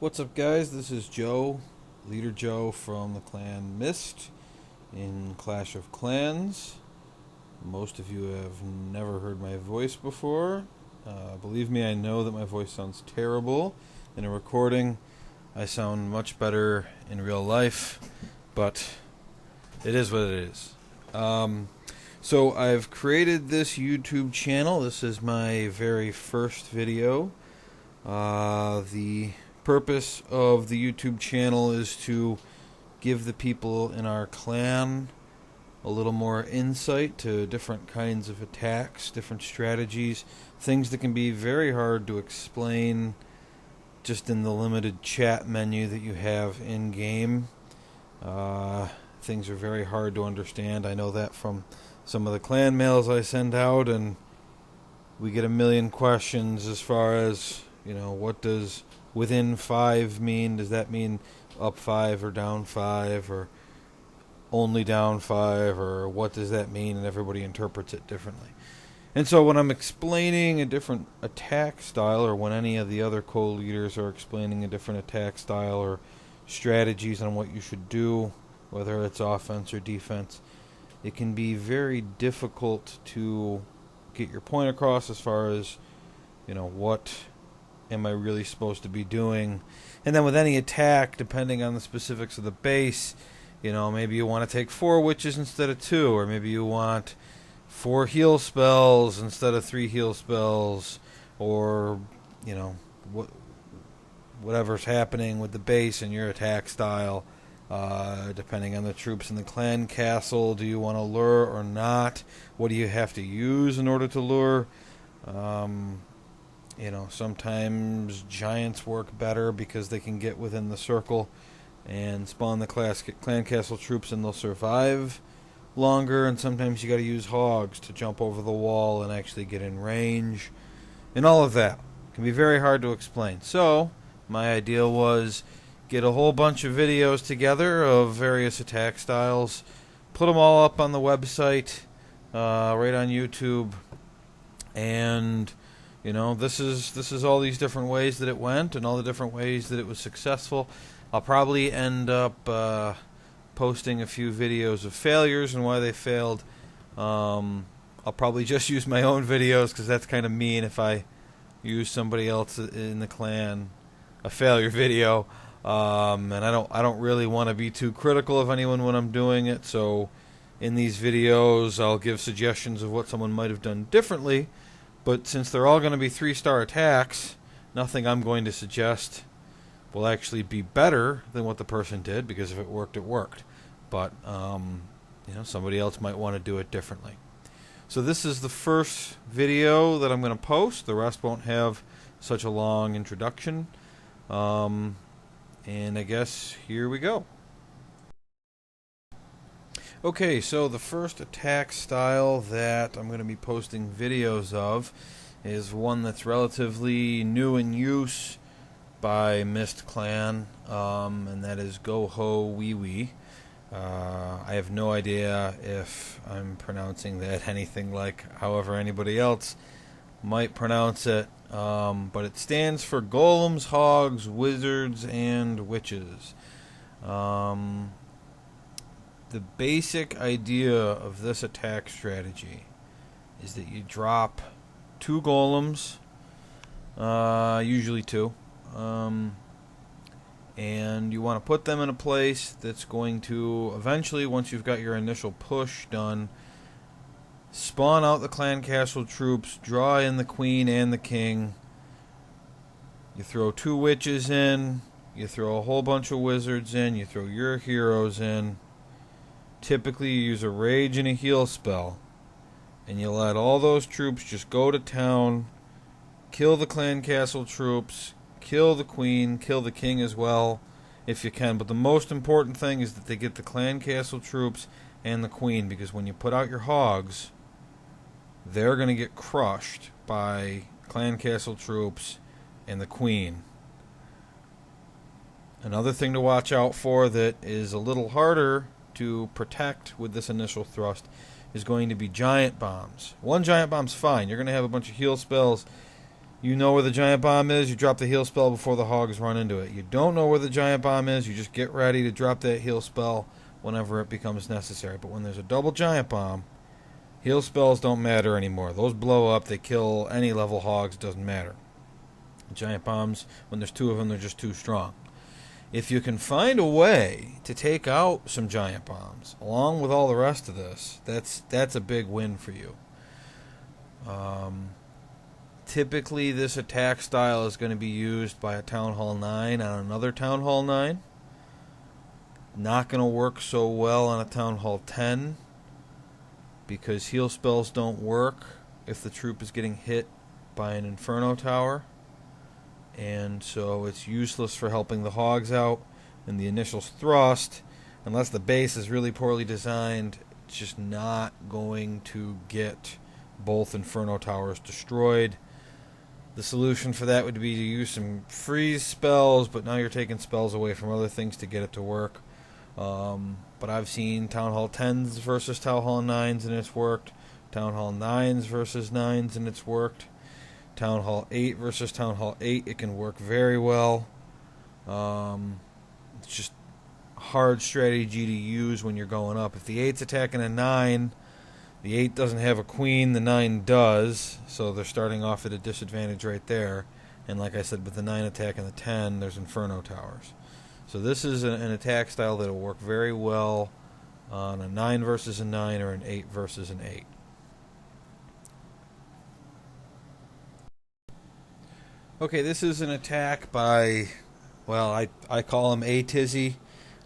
What's up, guys? This is Joe, Leader Joe from the clan Mist in Clash of Clans. Most of you have never heard my voice before. Believe me, I know that my voice sounds terrible in a recording. I sound much better in real life, but it is what it is. So I've created this YouTube channel. This is my very first video. The purpose of the YouTube channel is to give the people in our clan a little more insight to different kinds of attacks, different strategies, things that can be very hard to explain just in the limited chat menu that you have in game. Things are very hard to understand. I know that from some of the clan mails I send out, and we get a million questions as far as, what does within 5 mean? Does that mean up 5 or down 5 or only down 5, or what does that mean? And everybody interprets it differently. And so when I'm explaining a different attack style, or when any of the other co-leaders are explaining a different attack style or strategies on what you should do, whether it's offense or defense, it can be very difficult to get your point across as far as, what am I really supposed to be doing? And then with any attack, depending on the specifics of the base, maybe you want to take 4 witches instead of 2, or maybe you want 4 heal spells instead of 3 heal spells, or, whatever's happening with the base and your attack style. Depending on the troops in the clan castle, do you want to lure or not? What do you have to use in order to lure? Sometimes giants work better because they can get within the circle and spawn the clan castle troops, and they'll survive longer. And sometimes you got to use hogs to jump over the wall and actually get in range. And all of that can be very hard to explain. So my idea was get a whole bunch of videos together of various attack styles, put them all up on the website, right on YouTube, and this is all these different ways that it went and all the different ways that it was successful. I'll probably end up posting a few videos of failures and why they failed. I'll probably just use my own videos because that's kind of mean if I use somebody else in the clan a failure video. And I don't really want to be too critical of anyone when I'm doing it, so in these videos I'll give suggestions of what someone might have done differently, but since they're all going to be 3-star attacks, nothing I'm going to suggest will actually be better than what the person did, because if it worked, it worked. But somebody else might want to do it differently. So this is the first video that I'm going to post. The rest won't have such a long introduction. And I guess here we go. Okay, so the first attack style that I'm going to be posting videos of is one that's relatively new in use by Mist Clan, and that is GoHoWiWi. I have no idea if I'm pronouncing that anything like however anybody else might pronounce it. But it stands for Golems, Hogs, Wizards, and Witches. The basic idea of this attack strategy is that you drop 2 Golems, usually 2, and you want to put them in a place that's going to eventually, once you've got your initial push done, spawn out the clan castle troops, draw in the queen and the king. You throw 2 witches in, you throw a whole bunch of wizards in, you throw your heroes in. Typically you use a rage and a heal spell, and you let all those troops just go to town, kill the clan castle troops, kill the queen, kill the king as well if you can. But the most important thing is that they get the clan castle troops and the queen, because when you put out your hogs, they're going to get crushed by clan castle troops and the queen. Another thing to watch out for that is a little harder to protect with this initial thrust is going to be giant bombs. 1 giant bomb's fine. You're going to have a bunch of heal spells. You know where the giant bomb is, you drop the heal spell before the hogs run into it. You don't know where the giant bomb is, you just get ready to drop that heal spell whenever it becomes necessary. But when there's a double giant bomb, heal spells don't matter anymore. Those blow up, they kill any level hogs, doesn't matter. Giant bombs, when there's two of them, they're just too strong. If you can find a way to take out some giant bombs, along with all the rest of this, that's a big win for you. Typically, this attack style is going to be used by a Town Hall 9 on another Town Hall 9. Not going to work so well on a Town Hall 10, because heal spells don't work if the troop is getting hit by an Inferno Tower. And so it's useless for helping the hogs out in the initial thrust. Unless the base is really poorly designed, it's just not going to get both Inferno Towers destroyed. The solution for that would be to use some freeze spells, but now you're taking spells away from other things to get it to work. But I've seen Town Hall 10s versus Town Hall 9s and it's worked. Town Hall 9s versus 9s and it's worked. Town Hall 8 versus Town Hall 8, it can work very well. It's just a hard strategy to use when you're going up. If the 8's attacking a 9, the 8 doesn't have a queen, the 9 does, so they're starting off at a disadvantage right there. And like I said, with the 9 attacking the 10, there's Inferno Towers. So this is an attack style that will work very well on a 9 versus a 9 or an 8 versus an 8. Okay, this is an attack by, well, I call him atizzy.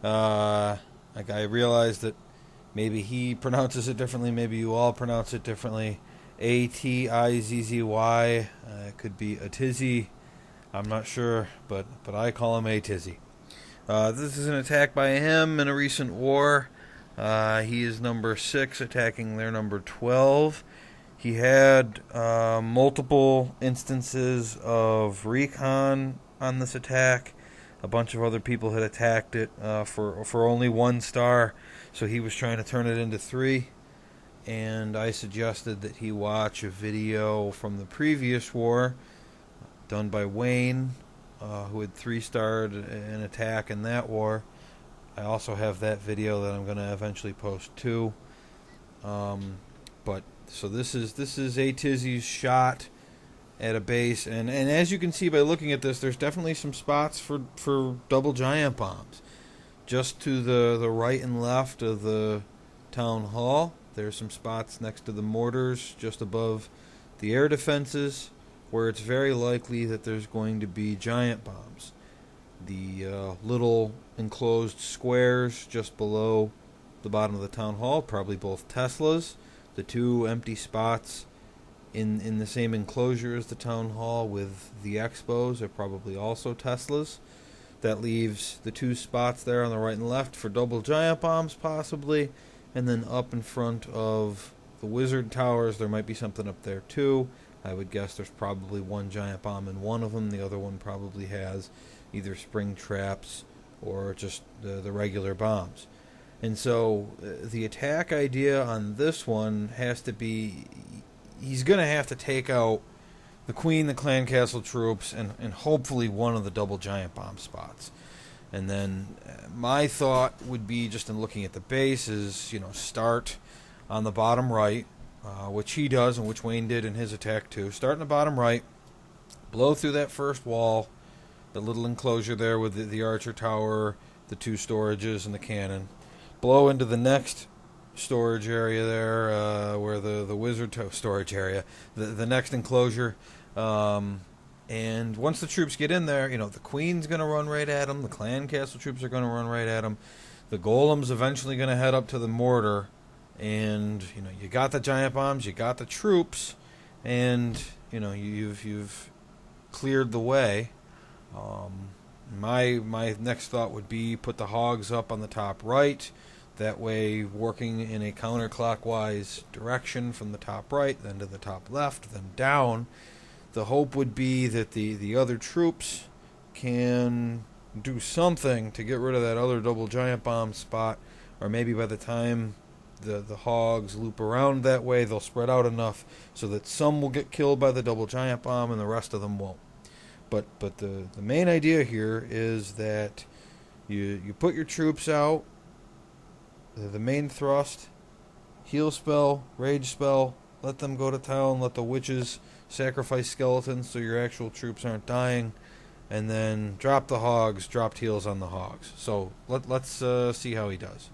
Like I realize that maybe he pronounces it differently, maybe you all pronounce it differently. atizzy. It could be atizzy. I'm not sure, but I call him atizzy. This is an attack by him in a recent war. He is number 6, attacking their number 12. He had multiple instances of recon on this attack. A bunch of other people had attacked it for only 1 star, so he was trying to turn it into 3. And I suggested that he watch a video from the previous war done by Wayne, who had 3-starred an attack in that war. I also have that video that I'm going to eventually post too. But so this is atizzy's shot at a base, and as you can see by looking at this, there's definitely some spots for double giant bombs. Just to the right and left of the town hall, there's some spots next to the mortars, just above the air defenses, where it's very likely that there's going to be giant bombs. The little enclosed squares just below the bottom of the town hall, probably both Teslas. The 2 empty spots in the same enclosure as the town hall with the expos are probably also Teslas. That leaves the 2 spots there on the right and left for double giant bombs possibly, and then up in front of the wizard towers there might be something up there too. I would guess there's probably 1 giant bomb in one of them. The other one probably has either spring traps or just the regular bombs. And so the attack idea on this one has to be, he's going to have to take out the queen, the clan castle troops, and hopefully one of the double giant bomb spots. And then my thought would be, just in looking at the base, is, start on the bottom right, which he does and which Wayne did in his attack too. Start in the bottom right, blow through that first wall, the little enclosure there with the archer tower, the 2 storages, and the cannon. Blow into the next storage area there, where the wizard storage area, the next enclosure. And once the troops get in there, the queen's going to run right at them. The clan castle troops are going to run right at them. The golem's eventually going to head up to the mortar. And, you got the giant bombs, you got the troops, and, you've cleared the way. My next thought would be put the hogs up on the top right. That way, working in a counterclockwise direction from the top right, then to the top left, then down. The hope would be that the other troops can do something to get rid of that other double giant bomb spot, or maybe by the time the hogs loop around that way, they'll spread out enough so that some will get killed by the double giant bomb and the rest of them won't. But the main idea here is that you put your troops out, the main thrust, heal spell, rage spell, let them go to town, let the witches sacrifice skeletons so your actual troops aren't dying, and then drop the hogs, dropped heals on the hogs. So let's see how he does.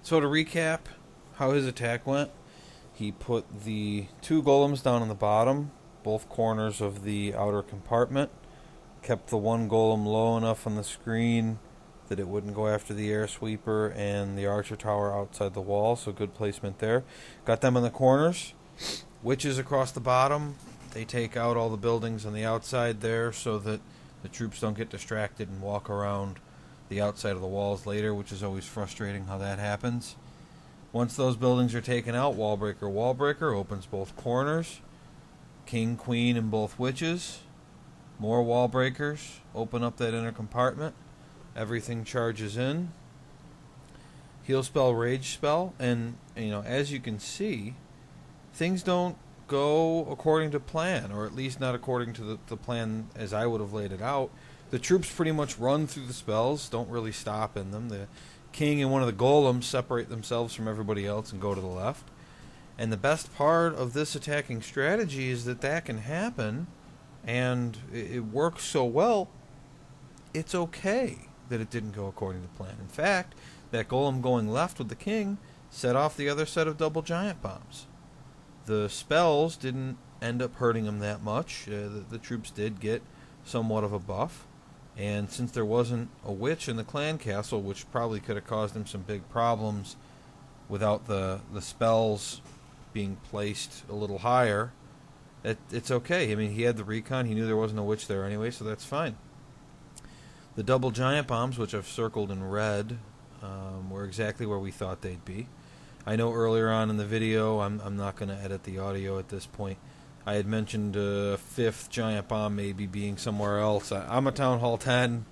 So to recap how his attack went, he put the 2 golems down on the bottom, both corners of the outer compartment, kept the 1 golem low enough on the screen that it wouldn't go after the air sweeper and the archer tower outside the wall, so good placement there. Got them in the corners. Witches across the bottom, they take out all the buildings on the outside there so that the troops don't get distracted and walk around the outside of the walls later, which is always frustrating how that happens. Once those buildings are taken out, wallbreaker opens both corners. King, queen, and both witches. More wall breakers open up that inner compartment. Everything charges in. Heal spell, rage spell, and as you can see, things don't go according to plan, or at least not according to the plan as I would have laid it out. The troops pretty much run through the spells, don't really stop in them. The king and one of the golems separate themselves from everybody else and go to the left. And the best part of this attacking strategy is that can happen, and it works so well, it's okay that it didn't go according to plan. In fact, that golem going left with the king set off the other set of double giant bombs. The spells didn't end up hurting him that much. The troops did get somewhat of a buff. And since there wasn't a witch in the clan castle, which probably could have caused him some big problems without the spells being placed a little higher, it's okay. I mean, he had the recon. He knew there wasn't a witch there anyway, so that's fine. The double giant bombs, which I've circled in red, were exactly where we thought they'd be. I know earlier on in the video, I'm not going to edit the audio at this point, I had mentioned a 5th giant bomb maybe being somewhere else. I'm a Town Hall 10.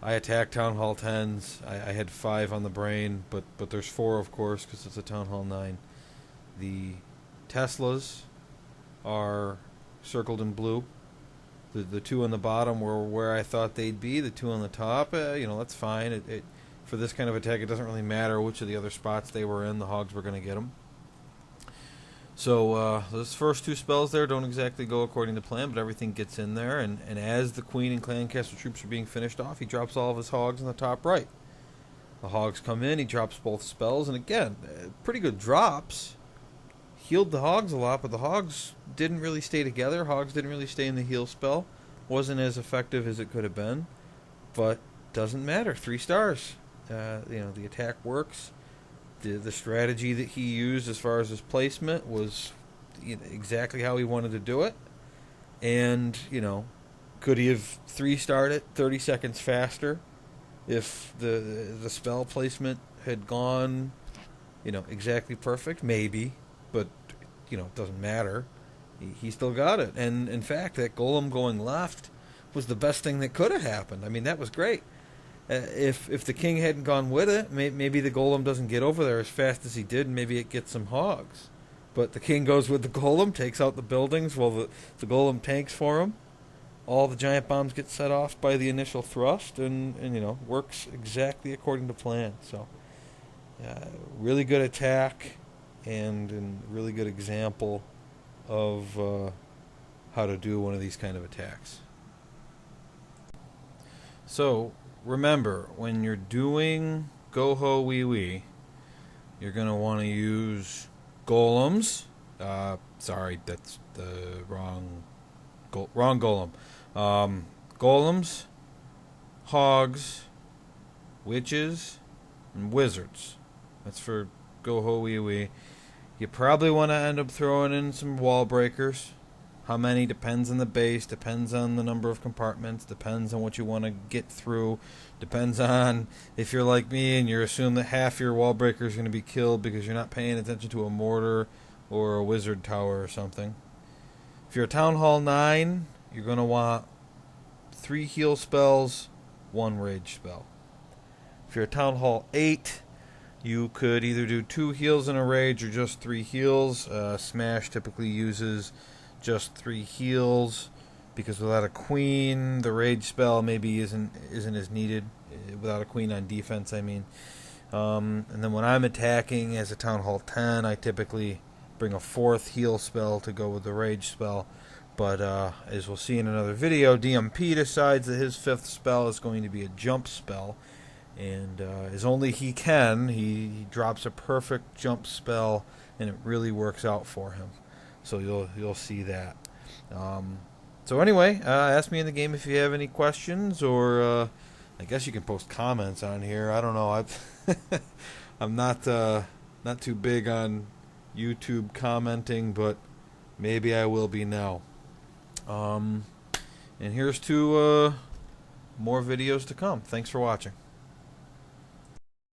I attack Town Hall 10s. I had 5 on the brain, but there's 4, of course, because it's a Town Hall 9. The Teslas are circled in blue. The 2 on the bottom were where I thought they'd be. The 2 on the top, that's fine. For this kind of attack, it doesn't really matter which of the other spots they were in. The hogs were going to get them. So those first 2 spells there don't exactly go according to plan, but everything gets in there. And as the queen and clan castle troops are being finished off, he drops all of his hogs in the top right. The hogs come in, he drops both spells, and again, pretty good drops. Healed the hogs a lot, but the hogs didn't really stay together. Hogs didn't really stay in the heal spell. Wasn't as effective as it could have been, but doesn't matter. 3 stars. The attack works. The strategy that he used as far as his placement was exactly how he wanted to do it. And, could he have 3-starred it 30 seconds faster if the spell placement had gone, exactly perfect? Maybe, but, it doesn't matter. He still got it. And, in fact, that golem going left was the best thing that could have happened. I mean, that was great. If the king hadn't gone with it, maybe the golem doesn't get over there as fast as he did, and maybe it gets some hogs. But the king goes with the golem, takes out the buildings while the golem tanks for him. All the giant bombs get set off by the initial thrust, and works exactly according to plan. So, really good attack, and a really good example of how to do one of these kind of attacks. So, remember, when you're doing GoHoWiWi, you're going to want to use golems. Sorry, that's the wrong golem. Golems, hogs, witches, and wizards. That's for GoHoWiWi. You probably want to end up throwing in some wallbreakers. How many depends on the base, depends on the number of compartments, depends on what you want to get through, depends on if you're like me and you assume that half your wall breaker is going to be killed because you're not paying attention to a mortar or a wizard tower or something. If you're a Town Hall 9, you're going to want 3 heal spells, 1 rage spell. If you're a Town Hall 8, you could either do 2 heals and a rage or just 3 heals. Smash typically uses just 3 heals because without a queen, the rage spell maybe isn't as needed. Without a queen on defense, I mean. And then when I'm attacking as a Town Hall 10, I typically bring a 4th heal spell to go with the rage spell. But as we'll see in another video, DMP decides that his 5th spell is going to be a jump spell. And as only he can, he drops a perfect jump spell, and it really works out for him. So you'll see that. So anyway, ask me in the game if you have any questions, or I guess you can post comments on here. I don't know. I'm not too big on YouTube commenting, but maybe I will be now. And here's to more videos to come. Thanks for watching.